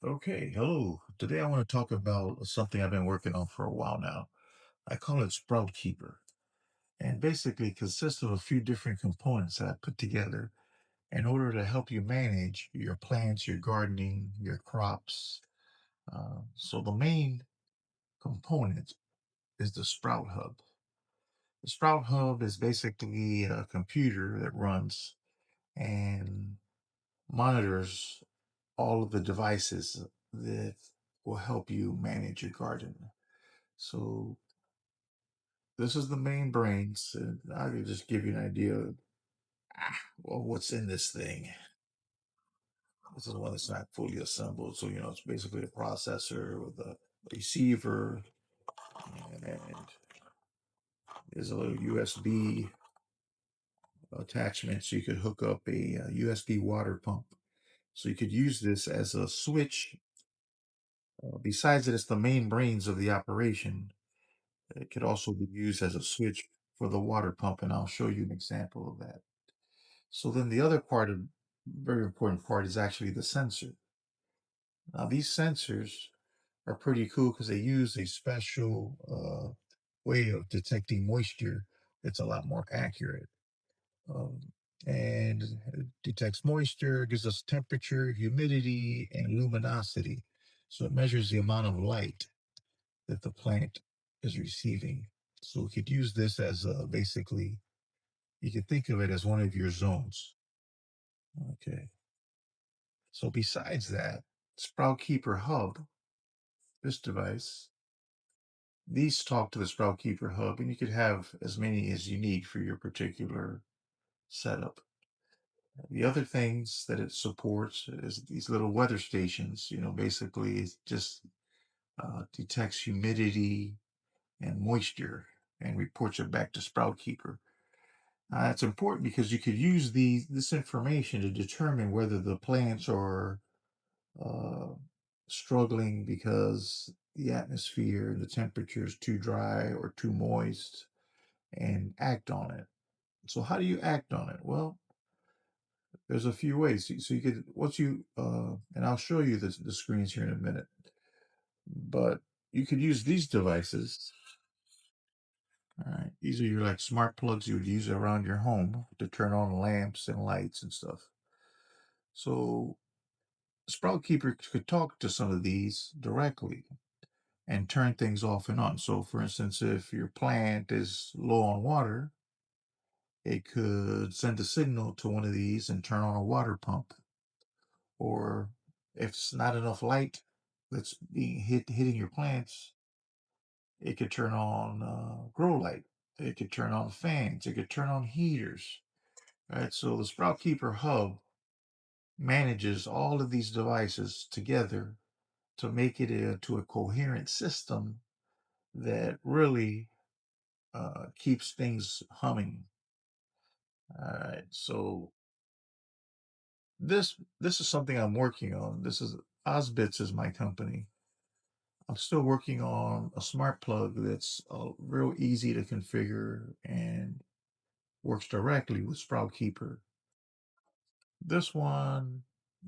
Okay, hello. Today I want to talk about something I've been working on for a while now. I call it Sprout Keeper, and basically it consists of a few different components that I put together in order to help you manage your plants, your gardening, your crops. So the main component is the Sprout Hub. The Sprout Hub is basically a computer that runs and monitors all of the devices that will help you manage your garden. So this is the main brains. And I could just give you an idea of well, what's in this thing. This is one that's not fully assembled. So, it's basically a processor with a receiver, and there's a little USB attachment so you could hook up a USB water pump. So you could use this as a switch. Besides that, it's the main brains of the operation. It could also be used as a switch for the water pump, and I'll show you an example of that. So then the other part of very important part is actually the sensor. Now these sensors are pretty cool because they use a special way of detecting moisture that's a lot more accurate. Um, and it detects moisture, gives us temperature, humidity, and luminosity. So it measures the amount of light that the plant is receiving. So we could use this as basically, you could think of it as one of your zones. Okay. So besides that, Sprout Keeper Hub, this device, these talk to the Sprout Keeper Hub, and you could have as many as you need for your particular setup. The other things that it supports is these little weather stations. Basically it just detects humidity and moisture and reports it back to Sprout Keeper. That's important because you could use this information to determine whether the plants are uh, struggling because the atmosphere, the temperature is too dry or too moist, and act on it. So, how do you act on it? Well, there's a few ways. So you could, once and I'll show you the screens here in a minute, but you could use these devices. All right. These are your like smart plugs you would use around your home to turn on lamps and lights and stuff. So, Sprout Keeper could talk to some of these directly and turn things off and on. So, for instance, if your plant is low on water, it could send a signal to one of these and turn on a water pump. Or if it's not enough light that's being hitting your plants, it could turn on grow light. It could turn on fans. It could turn on heaters. Right. So the Sprout Keeper Hub manages all of these devices together to make it into a coherent system that really keeps things humming. All right. So this is something I'm working on. This is Osbits is my company. I'm still working on a smart plug that's real easy to configure and works directly with Sprout Keeper. This one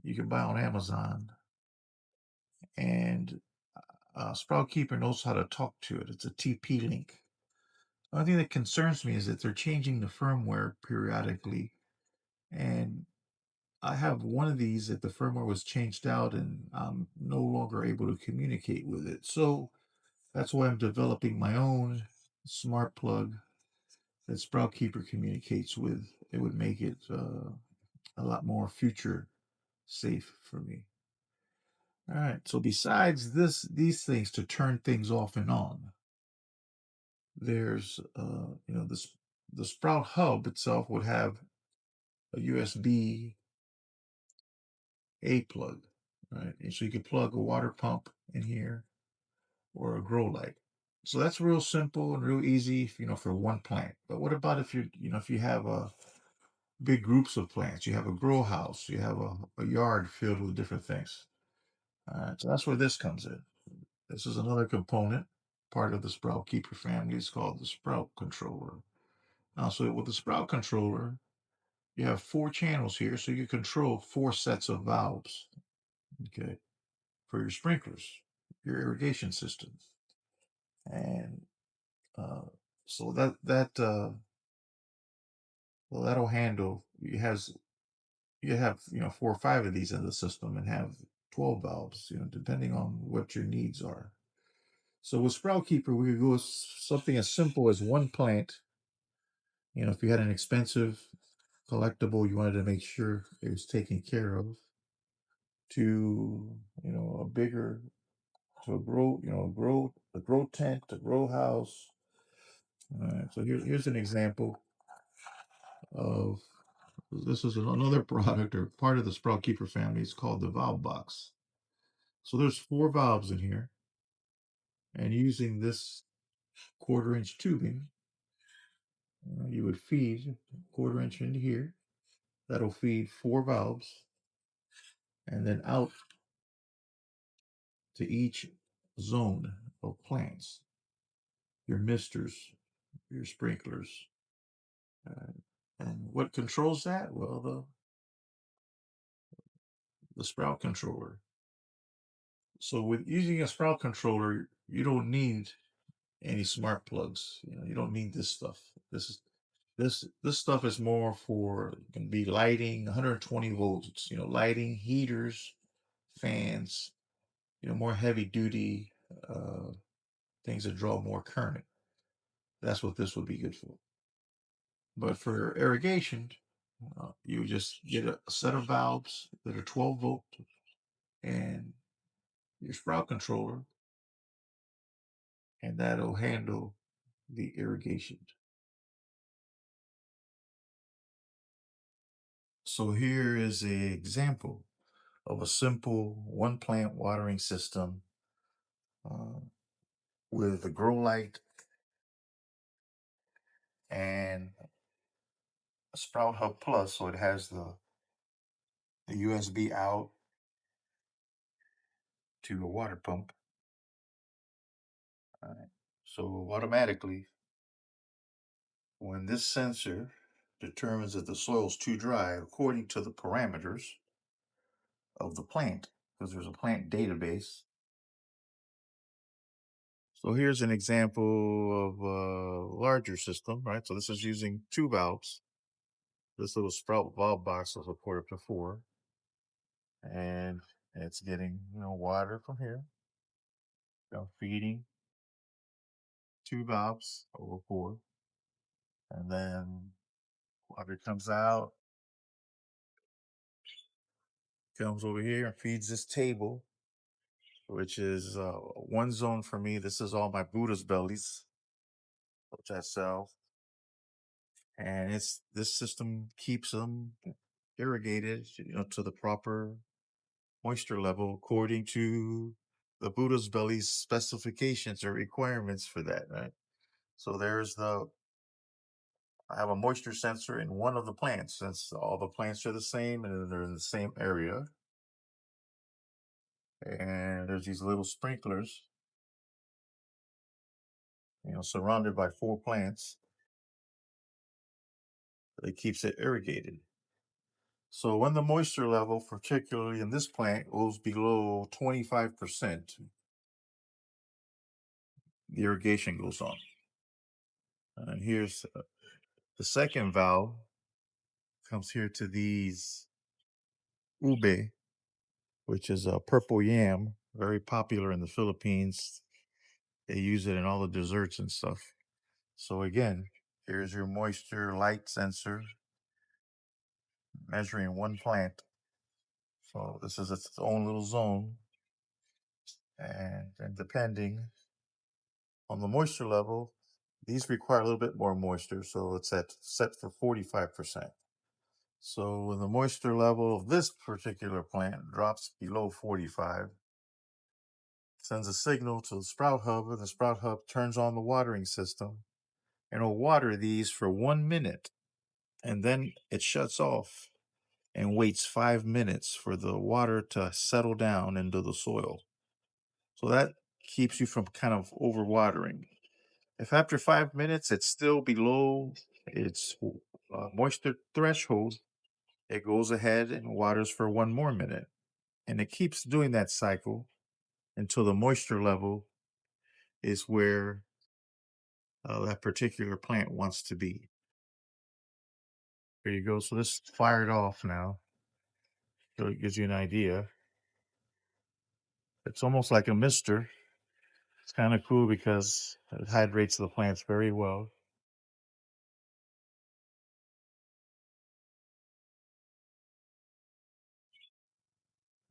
you can buy on Amazon, and Sprout Keeper knows how to talk to it. It's a TP link. The only thing that concerns me is that they're changing the firmware periodically, and I have one of these that the firmware was changed out and I'm no longer able to communicate with it. So that's why I'm developing my own smart plug that Sprout Keeper communicates with. It would make it a lot more future safe for me. All right. So besides these things to turn things off and on, there's this the Sprout Hub itself would have a USB A plug, right? And so you could plug a water pump in here or a grow light. So that's real simple and real easy, for one plant. But what about if you have big groups of plants, you have a grow house, you have a yard filled with different things. All right, so that's where this comes in. This is another component, part of the Sprout Keeper family. It's called the Sprout Controller. Now, so with the Sprout Controller, you have four channels here, so you control four sets of valves. Okay. for your sprinklers, your irrigation system. And uh, so well, that'll handle. You have 4 or 5 of these in the system and have 12 valves, depending on what your needs are. So with Sprout Keeper, we could go with something as simple as one plant. If you had an expensive collectible, you wanted to make sure it was taken care of, to a bigger, to a grow tent, a grow house. All right, so here's an example of this is another product or part of the Sprout Keeper family. It's called the valve box. So there's 4 valves in here, and using this 1/4 inch tubing, you would feed 1/4 inch into here. That'll feed 4 valves, and then out to each zone of plants. Your misters, your sprinklers. Uh, and what controls that? Well, the sprout controller. So with using a sprout controller, you don't need any smart plugs. You don't need this stuff. This stuff is more for, can be lighting, 120 volts. Lighting, heaters, fans. More heavy duty things that draw more current. That's what this would be good for. But for irrigation, you just get a set of valves that are 12 volt and your sprout controller, and that'll handle the irrigation. So here is an example of a simple one plant watering system uh, with a grow light and a Sprout Hub Plus. So it has the USB out to a water pump. So automatically, when this sensor determines that the soil is too dry according to the parameters of the plant, because there's a plant database. So here's an example of a larger system, right? So this is using 2 valves. This little sprout valve box will support up to 4. And it's getting, water from here. Feeding 2 valves over 4. And then water comes out, comes over here and feeds this table, which is one zone for me. This is all my Buddha's bellies, which I sell. And this system keeps them irrigated, to the proper moisture level according to the Buddha's belly's specifications or requirements for that, right? So I have a moisture sensor in one of the plants, since all the plants are the same and they're in the same area. And there's these little sprinklers, surrounded by 4 plants. That keeps it irrigated. So when the moisture level, particularly in this plant, goes below 25%, the irrigation goes on. And here's the second valve, comes here to these ube, which is a purple yam, very popular in the Philippines. They use it in all the desserts and stuff. So again, here's your moisture light sensor measuring one plant. So this is its own little zone. And depending on the moisture level, these require a little bit more moisture. So it's set for 45%. So when the moisture level of this particular plant drops below 45, sends a signal to the sprout hub, and the sprout hub turns on the watering system and will water these for 1 minute. And then it shuts off and waits 5 minutes for the water to settle down into the soil. So that keeps you from kind of overwatering. If after 5 minutes it's still below its moisture threshold, it goes ahead and waters for 1 more minute. And it keeps doing that cycle until the moisture level is where that particular plant wants to be. There you go. So this is fired off now. So it gives you an idea. It's almost like a mister. It's kind of cool because it hydrates the plants very well.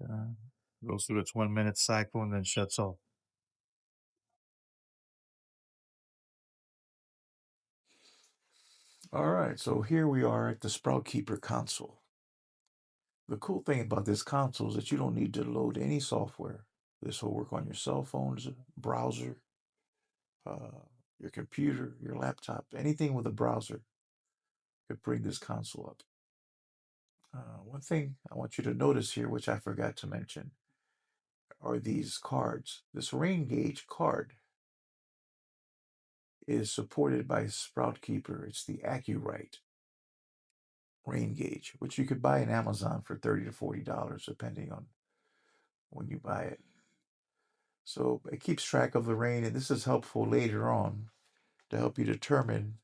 Uh, Goes through its 1 minute cycle and then shuts off. All right, so here we are at the Sprout Keeper console. The cool thing about this console is that you don't need to load any software. This will work on your cell phones, browser, uh, your computer, your laptop, anything with a browser could bring this console up. One thing I want you to notice here, which I forgot to mention, are these cards. This rain gauge card is supported by Sprout Keeper. It's the AccuRite rain gauge, which you could buy in Amazon for $30 to $40, depending on when you buy it. So it keeps track of the rain, and this is helpful later on to help you determine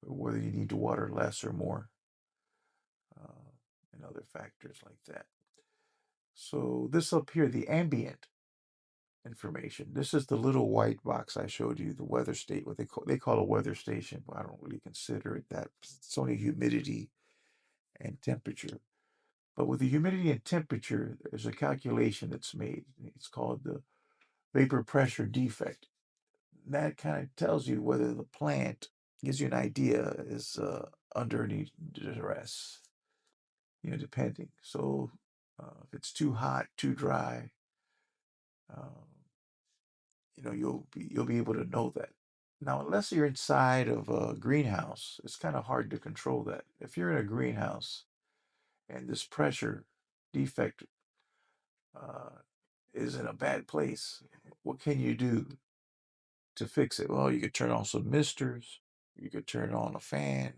whether you need to water less or more, and other factors like that. So this up here, the ambient information. This is the little white box I showed you, the weather state, what they call a weather station, but I don't really consider it that. It's only humidity and temperature. But with the humidity and temperature, there's a calculation that's made. It's called the vapor pressure defect. That kind of tells you whether the plant gives you an idea is under any duress, depending. So if it's too hot, too dry, um, you'll be able to know that. Now, unless you're inside of a greenhouse, it's kind of hard to control that. If you're in a greenhouse and this pressure defect uh, is in a bad place, what can you do to fix it? Well, you could turn on some misters, you could turn on a fan.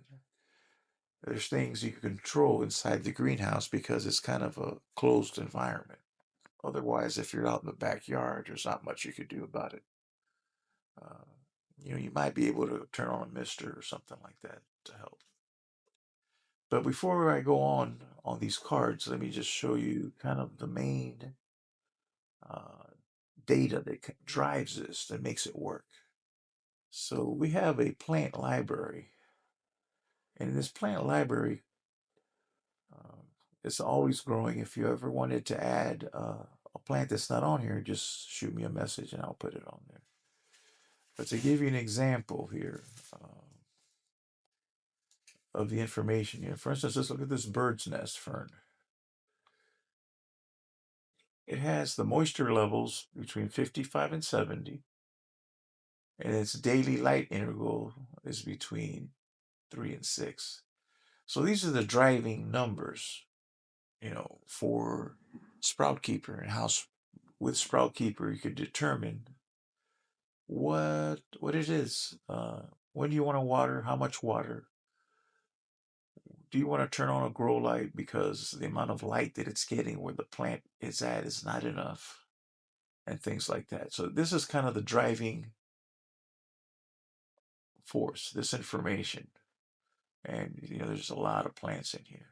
There's things you can control inside the greenhouse because it's kind of a closed environment. Otherwise, if you're out in the backyard, there's not much you could do about it. Uh, you might be able to turn on a mister or something like that to help. But before I go on these cards, let me just show you kind of the main uh, data that drives this, that makes it work. So we have a plant library. And in this plant library, uh, it's always growing. If you ever wanted to add a plant that's not on here, just shoot me a message and I'll put it on there. But to give you an example here of the information here, for instance, let's look at this bird's nest fern. It has the moisture levels between 55 and 70, and its daily light interval is between 3 and 6. So these are the driving numbers, for Sprout Keeper, and how with Sprout Keeper you could determine what it is. When do you want to water? How much water? Do you want to turn on a grow light because the amount of light that it's getting where the plant is at is not enough, and things like that. So this is kind of the driving force, this information. And there's a lot of plants in here.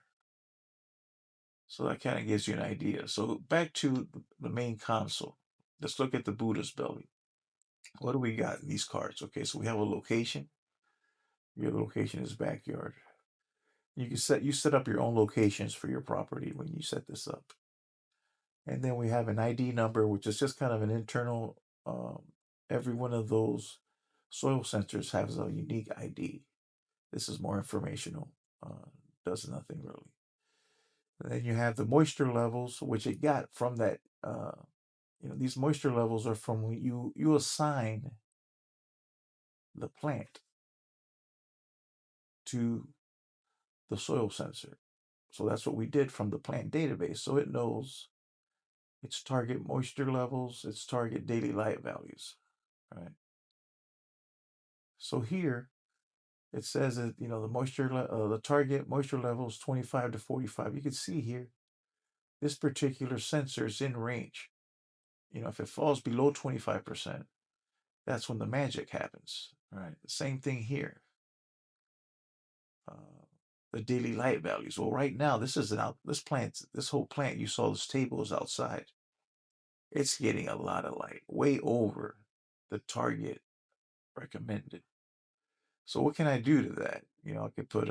So that kind of gives you an idea. So back to the main console. Let's look at the Buddha's belly. What do we got in these cards? Okay, so we have a location. Your location is backyard. You set up your own locations for your property when you set this up. And then we have an ID number, which is just kind of an internal. Every one of those soil sensors has a unique ID. This is more informational. Does nothing really. And then you have the moisture levels, which it got from that. These moisture levels are from when you assign the plant to the soil sensor. So that's what we did from the plant database. So it knows its target moisture levels, its target daily light values, right? So here it says that the target moisture level is 25 to 45. You can see here this particular sensor is in range. if it falls below 25%, that's when the magic happens, right? The same thing here. Uh, the daily light values. Well, right now, this whole plant, you saw this table is outside. It's getting a lot of light, way over the target recommended. So what can I do to that? I could put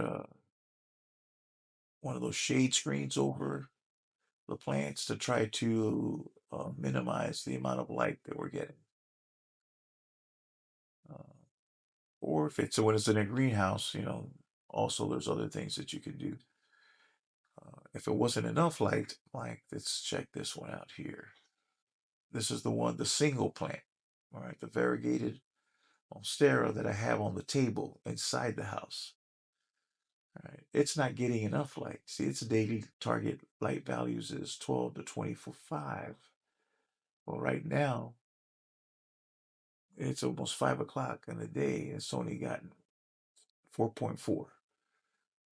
one of those shade screens over the plants to try to minimize the amount of light that we're getting. Uh, or if it's when it's in a greenhouse, also there's other things that you can do. If it wasn't enough light, like let's check this one out here. This is the single plant, all right, the variegated monstera that I have on the table inside the house. All right, it's not getting enough light. See, its daily target light values is 12 to 24.5. Well, right now it's almost 5 o'clock in the day. It's only gotten 4.4.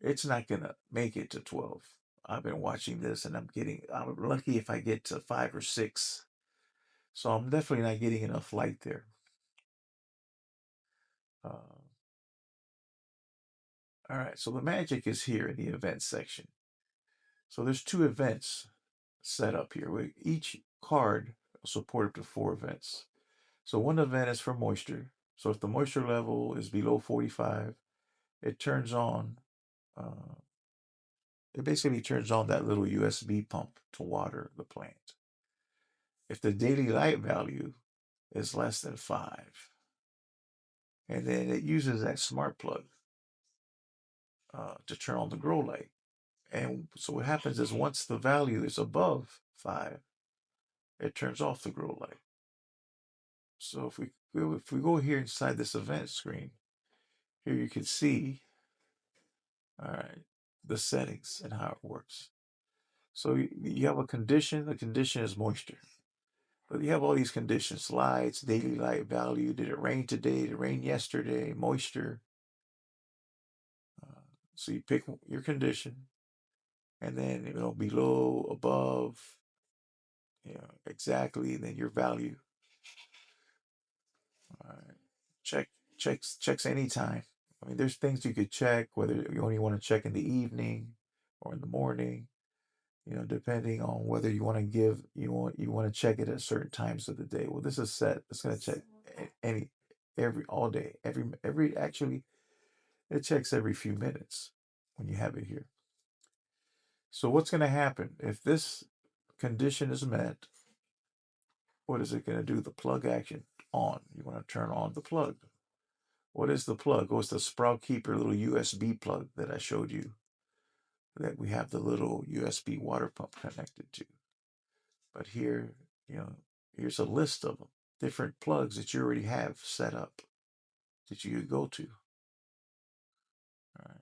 It's not gonna make it to 12. I've been watching this and I'm lucky if I get to 5 or 6. So I'm definitely not getting enough light there. Uh, all right, so the magic is here in the events section. So there's 2 events set up here. Each card will support up to 4 events. So one event is for moisture. So if the moisture level is below 45, it turns on, uh, it basically turns on that little USB pump to water the plant. If the daily light value is less than 5, and then it uses that smart plug to turn on the grow light. And so what happens is once the value is above 5, it turns off the grow light. So if we go here inside this event screen, here you can see, all right, the settings and how it works. So you have a condition. The condition is moisture. But you have all these conditions: lights, daily light value. Did it rain today? Did it rain yesterday? Moisture. So you pick your condition, and then below, above, exactly, and then your value. All right. Check checks anytime. I mean, there's things you could check whether you only want to check in the evening or in the morning. Depending on whether you want to check it at certain times of the day. Well, this is set. It's going to check every all day. Every actually it checks every few minutes when you have it here. So what's going to happen if this condition is met? What is it going to do? The plug action on. You want to turn on the plug. What is the plug? Oh, it's the Sprout Keeper little USB plug that I showed you that we have the little USB water pump connected to. But here, here's a list of them, different plugs that you already have set up that you could go to. All right.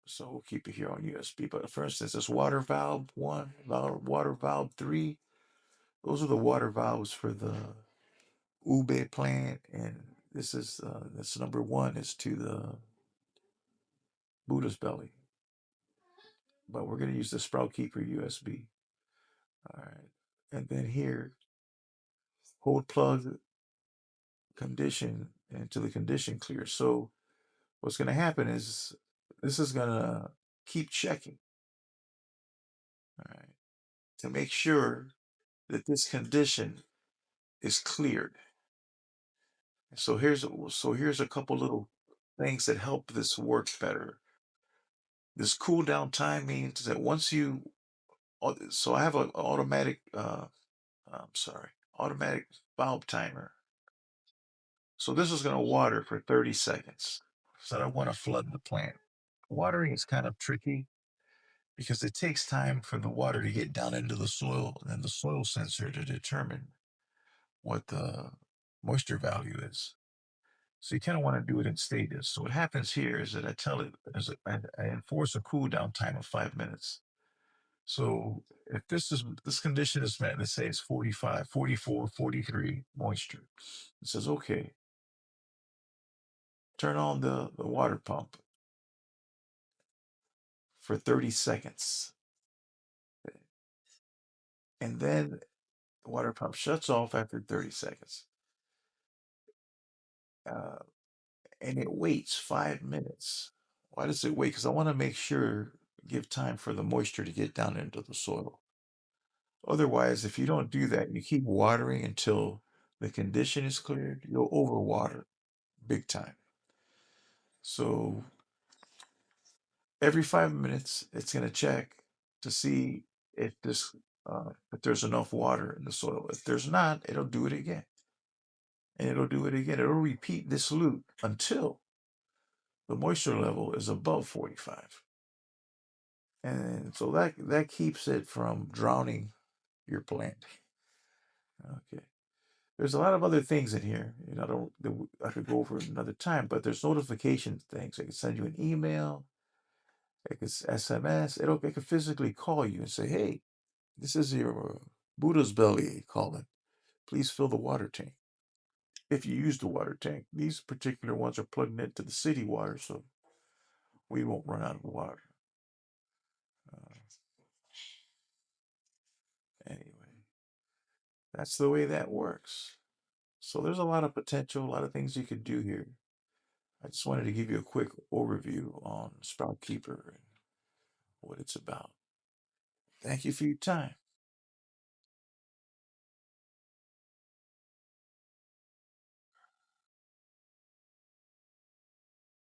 So we'll keep it here on USB. But for instance, this water valve 1, water valve 3, those are the water valves for the ube plant. And this number 1 is to the Buddha's belly. But we're going to use the Sprout Keeper USB. All right. And then here, hold plug condition until the condition clears. So what's going to happen is this is going to keep checking, all right, to make sure that this condition is cleared. So here's a couple little things that help this work better. This cool down time means that so I have an automatic bulb timer. So this is going to water for 30 seconds. So I want to flood the plant. Watering is kind of tricky because it takes time for the water to get down into the soil and the soil sensor to determine what the moisture value is. So you kind of want to do it in stages. So what happens here is that I tell it, I enforce a cool down time of 5 minutes. So if this condition is met, let's say it's 45, 44, 43 moisture. It says, okay, turn on the water pump for 30 seconds. And then The water pump shuts off after 30 seconds. Uh, and it waits 5 minutes. Why does it wait? Because I want to make sure, give time for the moisture to get down into the soil. Otherwise, if you don't do that, you keep watering until the condition is cleared, you'll overwater big time. So every 5 minutes, it's going to check to see if if there's enough water in the soil. If there's not, it'll do it again, and it'll do it again. It'll repeat this loop until the moisture level is above 45, and so that keeps it from drowning your plant. Okay. There's a lot of other things in here. I don't. I could go over another time, but there's notification things. I can send you an email. It could SMS. It could physically call you and say, "Hey, this is your Buddha's belly calling. Please fill the water tank." If you use the water tank, these particular ones are plugging into the city water, so we won't run out of water. Uh, anyway, that's the way that works. So there's a lot of potential, a lot of things you could do here. I just wanted to give you a quick overview on Sprout Keeper and what it's about. Thank you for your time.